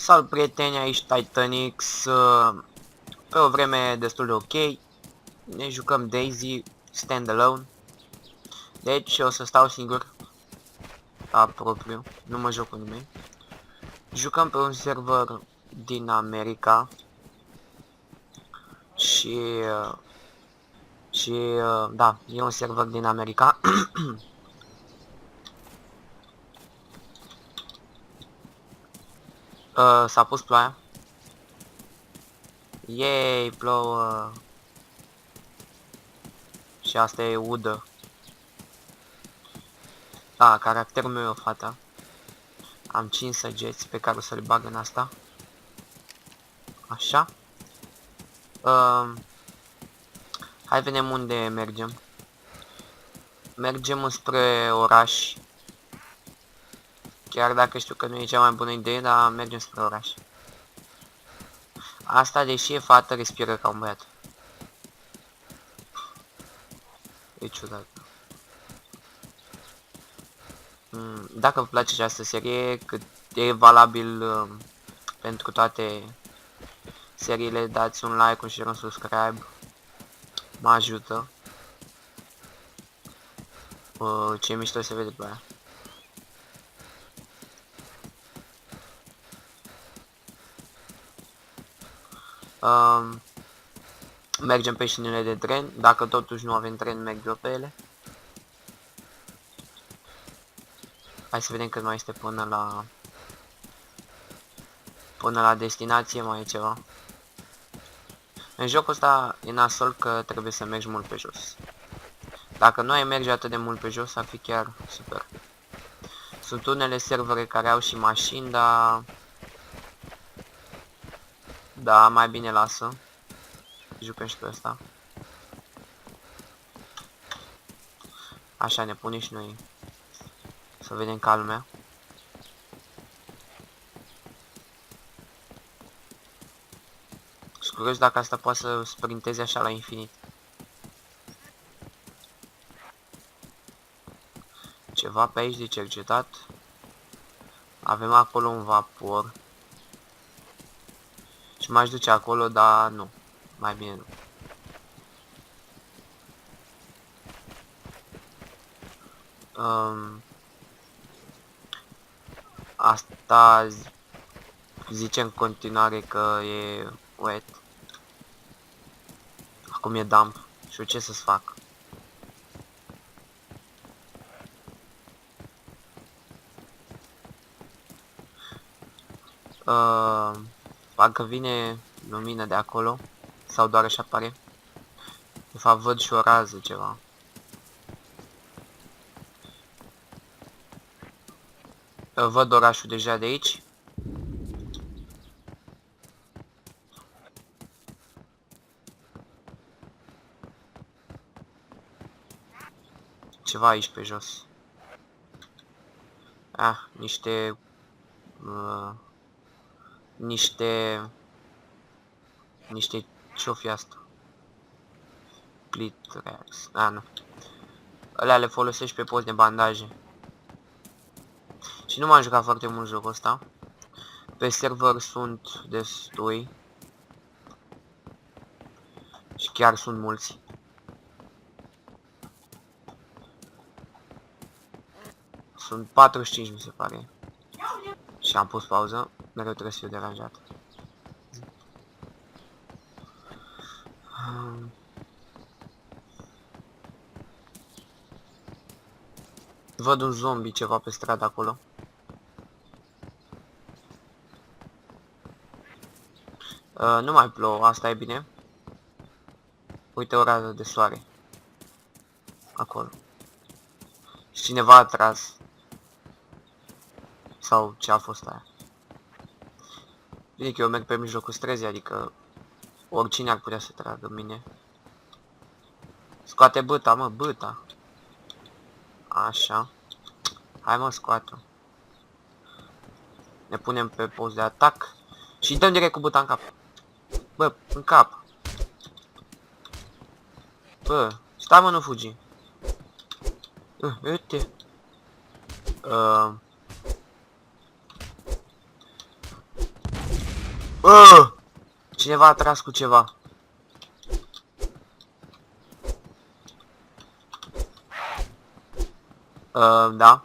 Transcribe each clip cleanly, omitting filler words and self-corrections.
Salut prieteni, aici Titanix. Pe o vreme destul de ok. Ne jucăm Daisy Standalone. Deci o să stau singur la propriu, nu mă joc cu nimeni. Jucăm pe un server din America. Și da, e un server din America. S-a pus ploaia. Yay, plouă. Și asta e udă. Da, caracterul meu e o fată. Am 5 săgeți pe care o să le bag în asta. Așa. Hai vedem unde mergem. Mergem înspre oraș. Chiar dacă știu că nu e cea mai bună idee, dar mergem spre oraș. Asta, deși e fată, respiră ca un băiat. E ciudat. Dacă vă place această serie, cât e valabil pentru toate seriile, dați un like, un share, un subscribe. Mă ajută. Ce mișto se vede pe aia. Mergem pe șinele de tren. Dacă totuși nu avem tren, merg eu pe ele. Hai să vedem cât mai este până la destinație, mai e ceva. În jocul ăsta e nasol că trebuie să mergi mult pe jos. Dacă nu ai merge atât de mult pe jos, ar fi chiar super. Sunt unele servere care au și mașini, dar... Da, mai bine lasă. Jucăm și pe ăsta. Așa, ne punem și noi. Să vedem ca lumea. Sunt curios dacă asta poate să sprinteze așa la infinit. Ceva pe aici de cercetat. Avem acolo un vapor. Și m-aș duce acolo, dar nu. Mai bine nu. Asta zice în continuare că e wet. Acum e damp. Și ce să-ți fac? Parcă vine lumină de acolo. Sau doar așa apare. De fapt văd și o rază ceva. Văd orașul deja de aici. Ceva aici pe jos. Niște... Niște... Ce-o fi asta? Split racks. Nu. Alea le folosești pe post de bandaje. Și nu m-am jucat foarte mult jocul ăsta. Pe server sunt destui. Și chiar sunt mulți. Sunt 45 mi se pare. Și am pus pauză. Mereu trebuie să fiu deranjat. Văd un zombie ceva pe stradă acolo. Nu mai plouă, asta e bine. Uite o rază de soare. Acolo. Și cineva a tras. Sau ce a fost aia. Bine că eu merg pe mijlocul străzii, adică oricine ar putea să tragă mine. Scoate băta, mă, băta. Așa. Hai mă, scoate-o. Ne punem pe post de atac. Și dăm direct cu băta în cap. Bă, în cap. Bă, stai mă, nu fugi. Uite. Cineva a tras cu ceva. Da.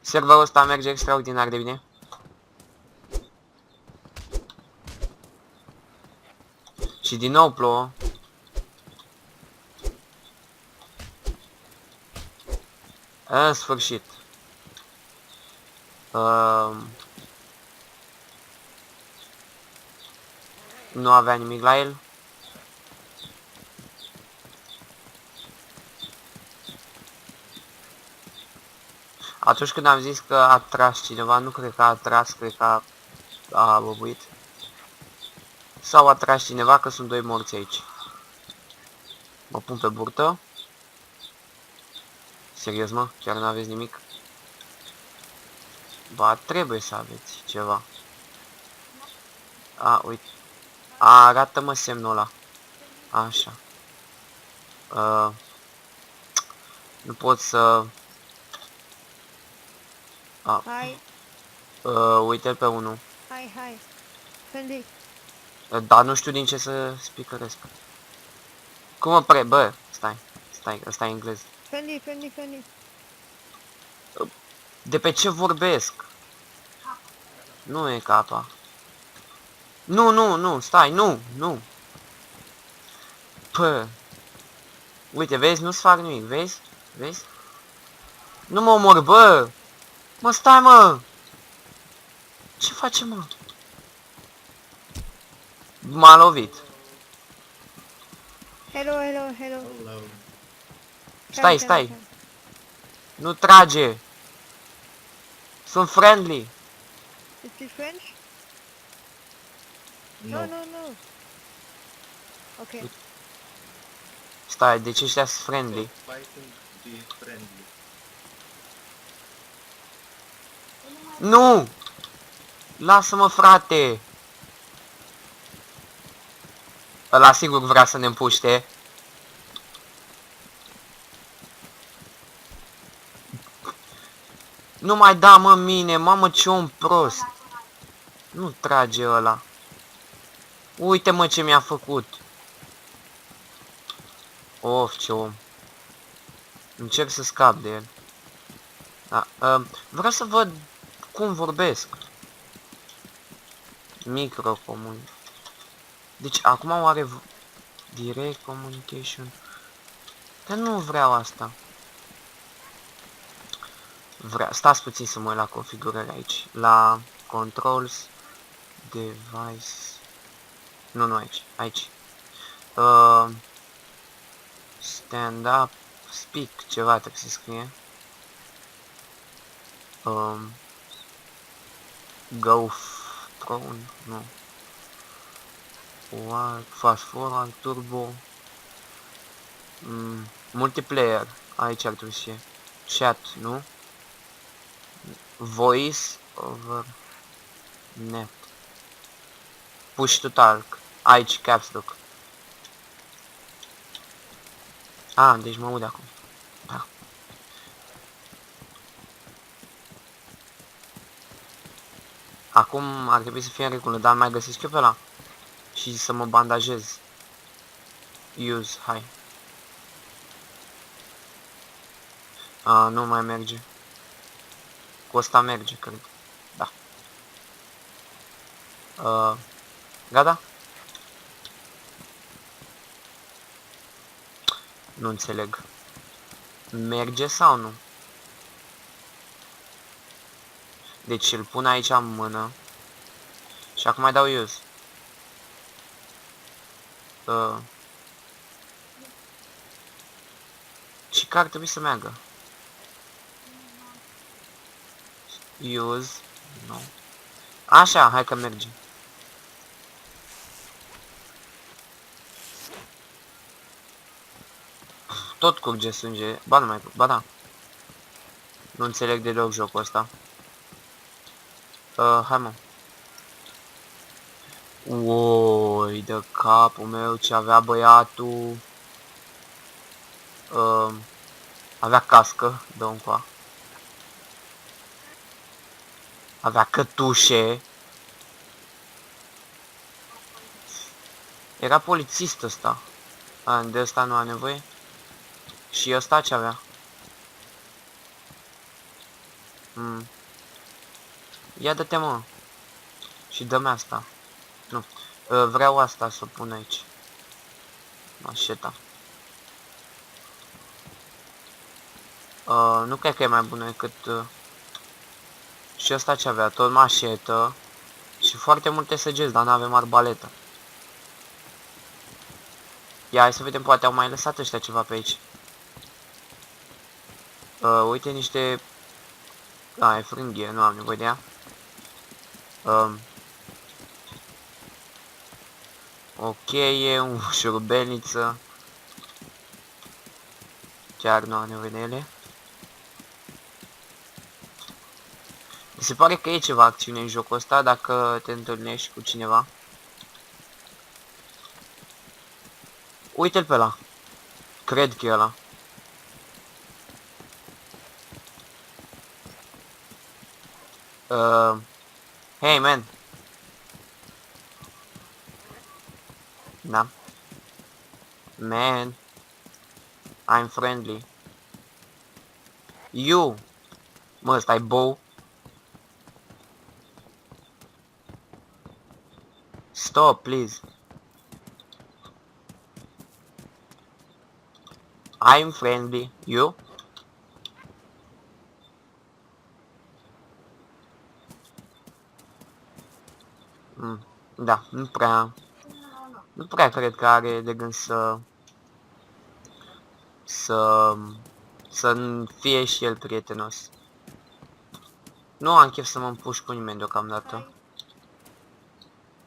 Serverul ăsta merge extraordinar de bine. Și din nou plouă. În sfârșit. Nu avea nimic la el. Atunci când am zis că a tras cineva, nu cred că a tras, cred că a băbuit. Sau a tras cineva, că sunt doi morți aici. Mă pun pe burtă. Serios, mă? Chiar nu aveți nimic? Ba, trebuie să aveți ceva. A, uite. Arată-mă semnul ăla. Așa. Nu pot să... Hai. Uite-l pe unul. Hai. Fendi. Dar nu știu din ce să speakeresc. Cum mă bă, stai, ăsta e englez. Fendi. De pe ce vorbesc? Nu e capa. Nu, stai, nu. Pă. Uite, vezi, nu-ți fac nimic, vezi? Nu mă omor, bă! Mă, stai, mă! Ce face, mă? M-a lovit. Hello. Stai. Nu trage. Sunt friendly. You speak French? No. No. Okay. Stai, deci ăștia sunt friendly. Fighting be friendly. Nu! Lasă-mă, frate! Ăla sigur vrea să ne împuște. Nu mai da, mă, mine, mamă, ce om prost. Nu trage ăla. Uite, mă, ce mi-a făcut. Of, ce om. Încerc să scap de el. Da, vreau să văd cum vorbesc. Microcomun. Deci, acum oare direct communication? Dar nu vreau asta. Stați puțin să mă uit la configurări aici. La controls, device. Nu aici. Stand up, speak, ceva trebuie să scrie. Go prone, nu. Fast forward, turbo. Multiplayer, aici ar trebui să fie. Chat, nu? Voice over net. Push to talk. Aici caps lock. Deci mă aud acum. Da. Acum ar trebui să fie în regulă, dar mai găsesc eu pe ăla. Și să mă bandajez. Use, hai. Nu mai merge. Cu ăsta merge, cred. Da. Gata? Nu înțeleg. Merge sau nu? Deci îl pun aici în mână. Și acum mai dau use. Și că ar trebui să meargă. Use. Nu. Așa, hai că merge. Tot curge sânge. Ba nu mai... Ba da. Nu înțeleg deloc jocul ăsta. Hai mă. Uoi, de capul meu ce avea băiatul. Avea cască, dă încoa. Avea cătușe. Era polițist ăsta. De ăsta nu a nevoie. Și ăsta ce avea? Ia dă-te, mă. Și dă-mi asta. Nu. Vreau asta să o pun aici. Mașeta. Nu cred că e mai bună decât... Și ăsta ce avea? Tot mașetă. Și foarte multe săgeți, dar n-avem arbaletă. Ia, hai să vedem, poate au mai lăsat ăștia ceva pe aici. Uite niște... E frânghie, nu am nevoie de ea. Ok, e un șurubelniță. Chiar nu am nevoie de ele. Mi se pare că e ceva acțiune în jocul ăsta dacă te întâlnești cu cineva. Uite-l pe ăla. Cred că e ăla. Hey, man. Da. Man. I'm friendly. You. Mă, ăsta-i bow. Stop, please. I'm friendly. You? Da, nu prea cred că are de gând să fie și el prietenos. Nu am chef să mă împuș cu nimeni deocamdată.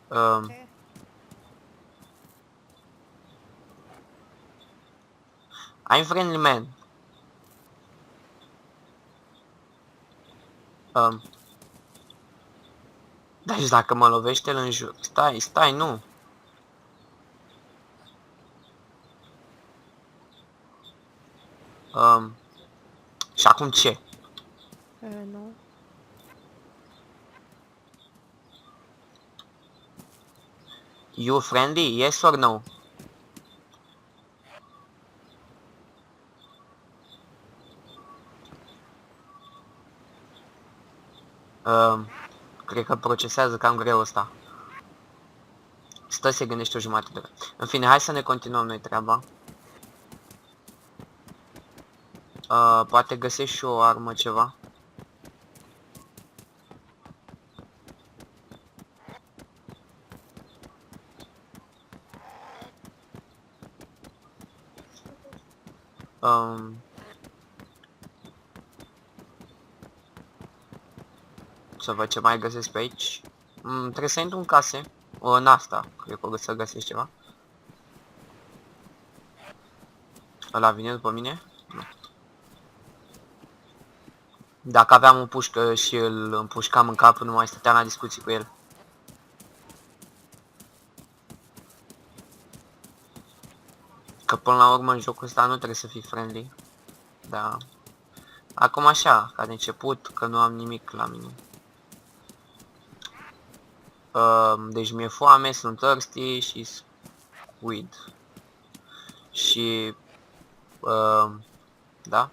Okay. I'm friendly, man. Deci dacă mă lovește, îl înjur. Stai, nu. Și acum ce? No. You friendly? Yes or no? Cred că procesează cam greu ăsta. Stă se gândește o jumătate de oră. În fine, hai să ne continuăm noi treaba. Poate găsești și o armă, ceva. Să văd ce mai găsesc pe aici. Trebuie să intru în case. În asta, cred că o să găsesc ceva. Ăla vine după mine? Nu. Dacă aveam o pușcă și îl împușcam în cap, nu mai stăteam la discuții cu el. Că până la urmă în jocul ăsta nu trebuie să fii friendly. Da. Acum așa, ca de început, că nu am nimic la mine. Deci mi-e foame, sunt thirsty și squid. Și... da?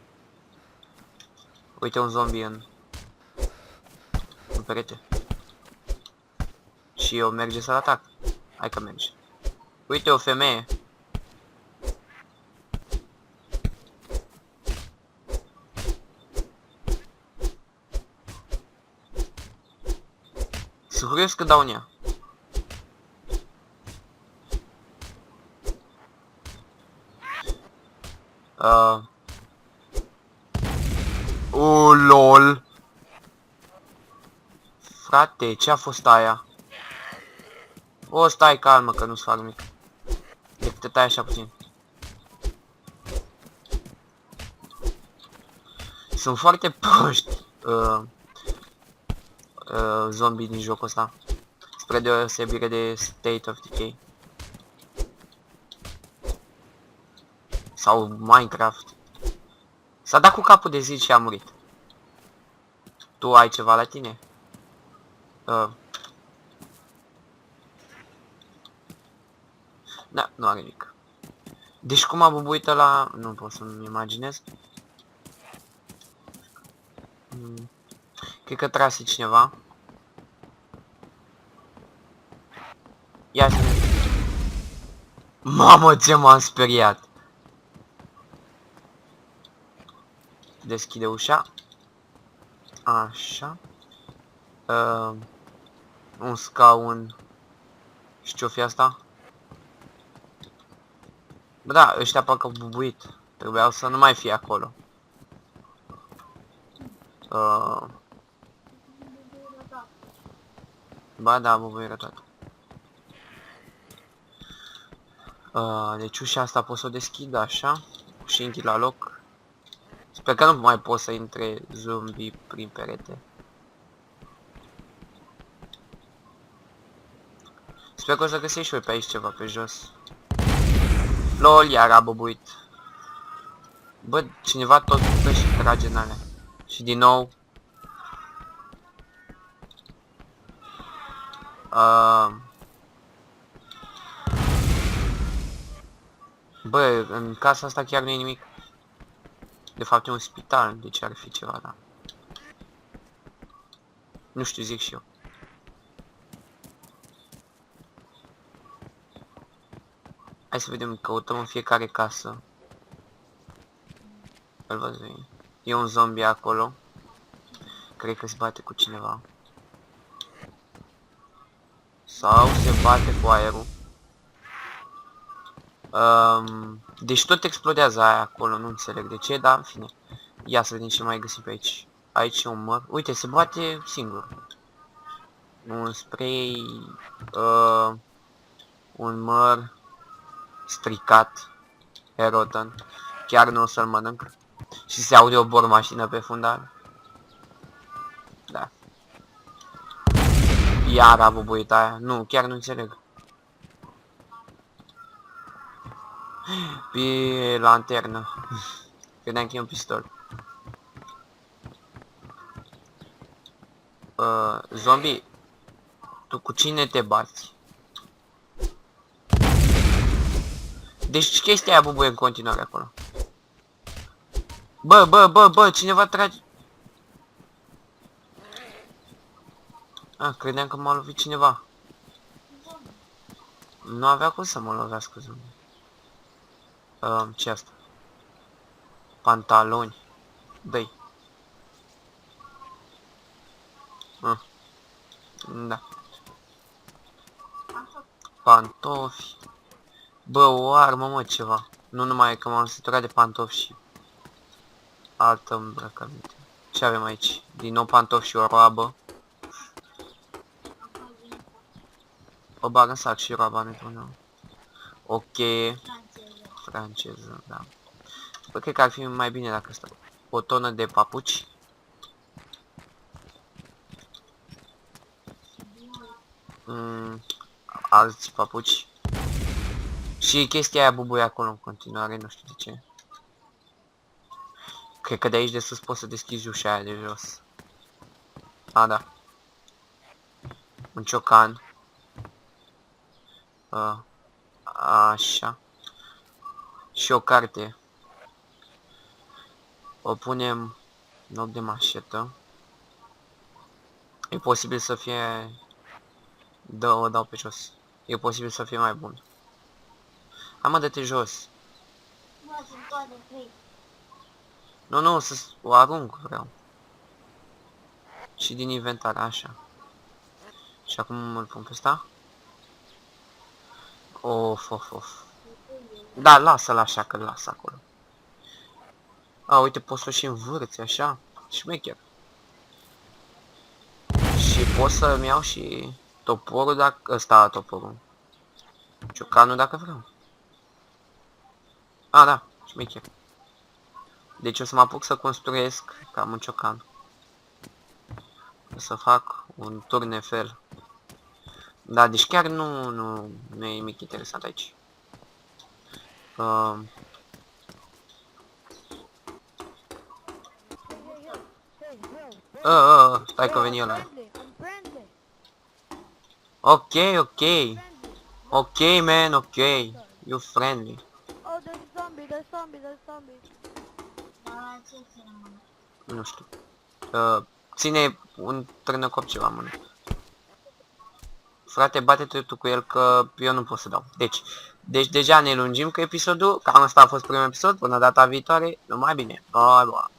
Uite un zombie în perete. Și eu merge să-l atac. Hai că merge. Uite o femeie. Sunt curios că dau în ea. LOL. Frate, ce a fost aia? O, stai calmă că nu-ți fac nimic. Decât te tai așa puțin. Sunt foarte proști zombie din jocul ăsta. Spre deosebire de State of Decay. Sau Minecraft. S-a dat cu capul de zid și a murit. Tu ai ceva la tine? Da, nu are nimic. Deci cum a bubuit ăla, nu pot să-mi imaginez. Cred că trase cineva. Ia să ne... Mamă, ce m-am speriat! Deschide ușa. Așa. Un scaun. Și ce-o fi asta? Bă, da, ăștia parcă au bubuit. Trebuiau să nu mai fie acolo. Ba da, bubuie tot. Deci ușa asta pot să o deschid așa. Și închid la loc. Sper că nu mai pot să intre zombie prin perete. Sper că o să găsești și eu pe aici ceva pe jos. LOL, iar a bubuit. Bă, cineva tot dă și trage în alea. Și din nou. Bă, în casa asta chiar nu e nimic. De fapt e un spital, deci ar fi ceva, da. Nu știu, zic și eu. Hai să vedem, căutăm în fiecare casă. Îl văd, e un zombie acolo. Cred că se bate cu cineva. Sau se bate cu aerul. Deci tot explodează aia acolo, nu înțeleg de ce, dar în fine. Ia să vedem ce mai găsim pe aici. Aici e un măr. Uite, se bate singur. Un spray. Un măr stricat. Erotan. Chiar nu o să-l mănânc. Și se aude o bormașină pe fundal. Da. Iar a bubuit aia. Nu, chiar nu înțeleg. Pe lanternă. Credeam că e un pistol. Zombie, tu cu cine te bați? Deci chestia aia bubuie în continuare acolo. Bă, cineva trage. Credeam că m-a lovit cineva. Nu avea cum să mă lovească zombie. Ce asta? Pantaloni. Dă-i. Da. Pantofi. Bă, o armă, mă, ceva. Nu numai că m-am săturat de pantofi și altă îmbrăcăminte. Ce avem aici? Din nou pantofi și o roabă. O bag în sac și roaba într-una. Ok. Franceză, da. Bă, cred că ar fi mai bine dacă asta. O tonă de papuci. Alți papuci. Și chestia aia bubuie acolo în continuare, nu știu de ce. Cred că de aici de sus poți să deschizi ușa aia de jos. A, da. Un ciocan. Așa. Și o carte. O punem în loc de mașetă. E posibil să fie... O dau pe jos. E posibil să fie mai bun. Hai, mă, dă-te jos. Nu, să o arunc vreau. Și din inventar, așa. Și acum îl pun pe ăsta. Of. Da, lasă-l așa, că-l las acolo. Uite, poți să și învârți, așa. Șmecher. Și pot să-mi iau și toporul dacă... Ăsta, toporul. Ciocanul dacă vreau. Da, șmecher. Deci o să mă apuc să construiesc cam un ciocan. O să fac un turnefel. Da, deci chiar nu e nimic interesant aici. Stai că veni ăla. Ok. Ok, man, ok. You friendly. Oh, there's zombie, there's zombie, there's zombie. Nu știu. Ține un trânăcop ceva în mână. Frate, bate-te tu cu el că eu nu pot să dau. Deci deja ne lungim cu episodul. Cam asta a fost primul episod. Până data viitoare, numai bine. Bye, bye.